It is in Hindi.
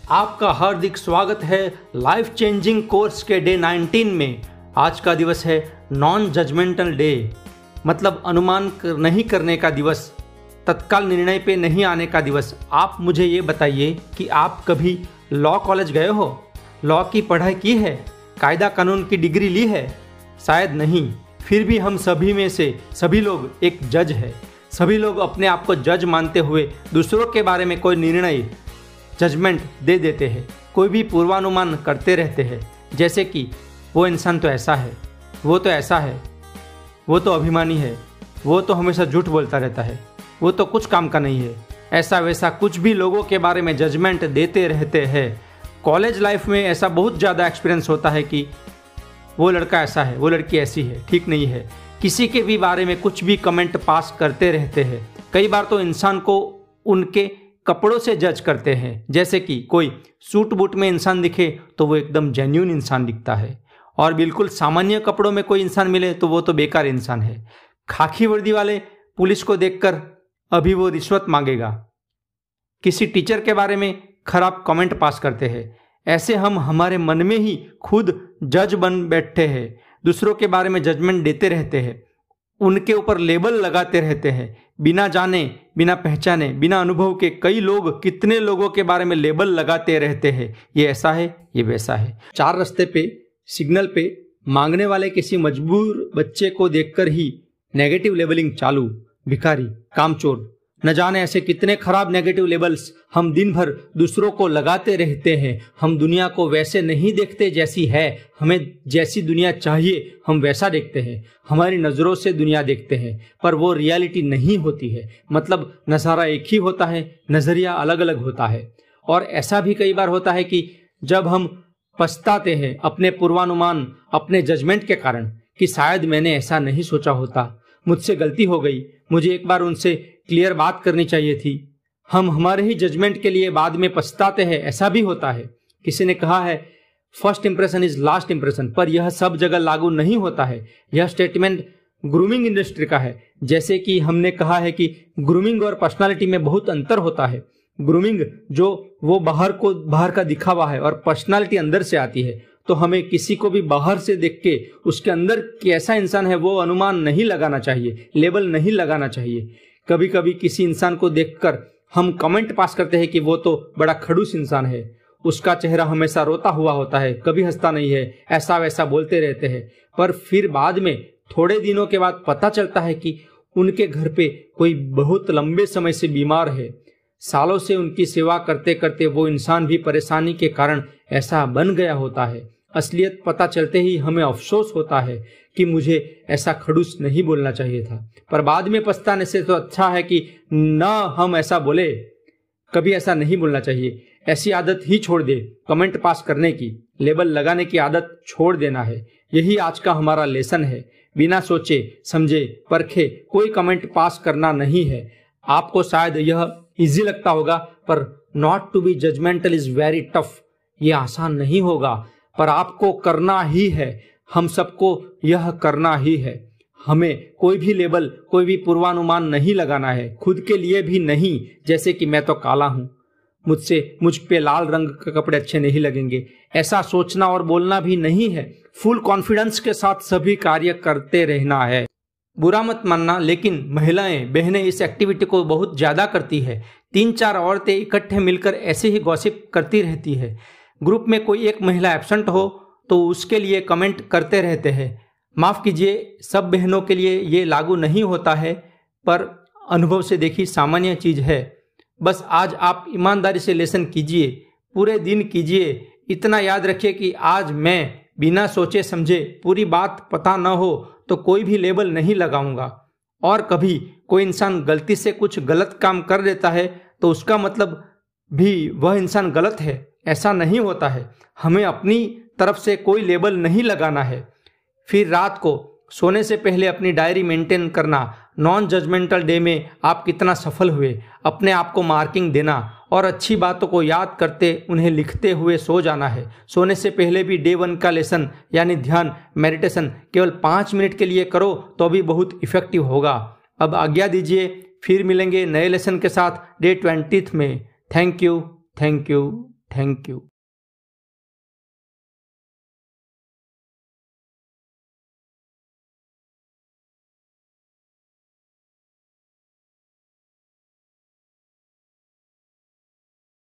आपका हार्दिक स्वागत है लाइफ चेंजिंग कोर्स के डे 19 में। आज का दिवस है नॉन जजमेंटल डे, मतलब अनुमान नहीं करने का दिवस, तत्काल निर्णय पे नहीं आने का दिवस। आप मुझे ये बताइए कि आप कभी लॉ कॉलेज गए हो, लॉ की पढ़ाई की है, कायदा कानून की डिग्री ली है? शायद नहीं। फिर भी हम सभी में से सभी लोग एक जज है। सभी लोग अपने आप को जज मानते हुए दूसरों के बारे में कोई निर्णय जजमेंट दे देते हैं, कोई भी पूर्वानुमान करते रहते हैं, जैसे कि वो इंसान तो ऐसा है, वो तो ऐसा है, वो तो अभिमानी है, वो तो हमेशा झूठ बोलता रहता है, वो तो कुछ काम का नहीं है। ऐसा वैसा कुछ भी लोगों के बारे में जजमेंट देते रहते हैं। कॉलेज लाइफ में ऐसा बहुत ज़्यादा एक्सपीरियंस होता है कि वो लड़का ऐसा है, वो लड़की ऐसी है, ठीक नहीं है। किसी के भी बारे में कुछ भी कमेंट पास करते रहते हैं। कई बार तो इंसान को उनके कपड़ों से जज करते हैं, जैसे कि कोई सूट बूट में इंसान दिखे तो वो एकदम जेन्यून इंसान दिखता है, और बिल्कुल सामान्य कपड़ों में कोई इंसान मिले तो वो तो बेकार इंसान है। खाकी वर्दी वाले पुलिस को देखकर अभी वो रिश्वत मांगेगा। किसी टीचर के बारे में खराब कमेंट पास करते हैं। ऐसे हम हमारे मन में ही खुद जज बन बैठते हैं, दूसरों के बारे में जजमेंट देते रहते हैं, उनके ऊपर लेबल लगाते रहते हैं। बिना जाने, बिना पहचाने, बिना अनुभव के कई लोग कितने लोगों के बारे में लेबल लगाते रहते हैं, ये ऐसा है, ये वैसा है। चार रास्ते पे सिग्नल पे मांगने वाले किसी मजबूर बच्चे को देखकर ही नेगेटिव लेबलिंग चालू। भिखारी, कामचोर, न जाने ऐसे कितने खराब नेगेटिव लेबल्स हम दिन भर दूसरों को लगाते रहते हैं। हम दुनिया को वैसे नहीं देखते जैसी है, हमें जैसी दुनिया चाहिए हम वैसा देखते हैं। हमारी नज़रों से दुनिया देखते हैं, पर वो रियलिटी नहीं होती है। मतलब नज़ारा एक ही होता है, नज़रिया अलग अलग होता है। और ऐसा भी कई बार होता है कि जब हम पछताते हैं अपने पूर्वानुमान, अपने जजमेंट के कारण, कि शायद मैंने ऐसा नहीं सोचा होता, मुझसे गलती हो गई, मुझे एक बार उनसे क्लियर बात करनी चाहिए थी। हम हमारे ही जजमेंट के लिए बाद में पछताते हैं। ऐसा भी होता है। किसी ने कहा है first impression is last impression, पर यह सब जगह लागू नहीं होता है। यह स्टेटमेंट ग्रूमिंग इंडस्ट्री का है। जैसे कि हमने कहा है कि ग्रूमिंग और पर्सनालिटी में बहुत अंतर होता है। ग्रूमिंग जो वो बाहर का दिखावा है, और पर्सनालिटी अंदर से आती है। तो हमें किसी को भी बाहर से देख के उसके अंदर कैसा इंसान है वो अनुमान नहीं लगाना चाहिए, लेबल नहीं लगाना चाहिए। कभी कभी किसी इंसान को देखकर हम कमेंट पास करते हैं कि वो तो बड़ा खड़ूस इंसान है, उसका चेहरा हमेशा रोता हुआ होता है, कभी हंसता नहीं है, ऐसा वैसा बोलते रहते हैं। पर फिर बाद में थोड़े दिनों के बाद पता चलता है कि उनके घर पे कोई बहुत लंबे समय से बीमार है। सालों से उनकी सेवा करते करते वो इंसान भी परेशानी के कारण ऐसा बन गया होता है। असलियत पता चलते ही हमें अफसोस होता है कि मुझे ऐसा खड़ूस नहीं बोलना चाहिए था। पर बाद में पछताने से तो अच्छा है कि न हम ऐसा बोले। कभी ऐसा नहीं बोलना चाहिए। ऐसी आदत ही छोड़ दे। कमेंट पास करने की, लेबल लगाने की आदत छोड़ देना है। यही आज का हमारा लेसन है। बिना सोचे समझे परखे कोई कमेंट पास करना नहीं है। आपको शायद यह इजी लगता होगा, पर not to be judgemental is very tough. ये आसान नहीं होगा, पर आपको करना ही है। हम सबको यह करना ही है। हमें कोई भी लेबल, कोई भी पूर्वानुमान नहीं लगाना है, खुद के लिए भी नहीं। जैसे कि मैं तो काला हूं, मुझ पे लाल रंग के कपड़े अच्छे नहीं लगेंगे, ऐसा सोचना और बोलना भी नहीं है। फुल कॉन्फिडेंस के साथ सभी कार्य करते रहना है। बुरा मत मानना, लेकिन महिलाएं बहनें इस एक्टिविटी को बहुत ज्यादा करती है। 3-4 औरतें इकट्ठे मिलकर ऐसे ही गॉसिप करती रहती है। ग्रुप में कोई एक महिला एब्सेंट हो तो उसके लिए कमेंट करते रहते हैं। माफ़ कीजिए, सब बहनों के लिए ये लागू नहीं होता है, पर अनुभव से देखी सामान्य चीज़ है। बस आज आप ईमानदारी से लेसन कीजिए, पूरे दिन कीजिए। इतना याद रखिए कि आज मैं बिना सोचे समझे, पूरी बात पता न हो तो कोई भी लेबल नहीं लगाऊंगा। और कभी कोई इंसान गलती से कुछ गलत काम कर देता है तो उसका मतलब भी वह इंसान गलत है, ऐसा नहीं होता है। हमें अपनी तरफ से कोई लेबल नहीं लगाना है। फिर रात को सोने से पहले अपनी डायरी मेंटेन करना। नॉन जजमेंटल डे में आप कितना सफल हुए, अपने आप को मार्किंग देना, और अच्छी बातों को याद करते उन्हें लिखते हुए सो जाना है। सोने से पहले भी डे 1 का लेसन यानी ध्यान, मेडिटेशन केवल 5 मिनट के लिए करो तो भी बहुत इफेक्टिव होगा। अब आज्ञा दीजिए, फिर मिलेंगे नए लेसन के साथ डे 20 में। Thank you, thank you, thank you.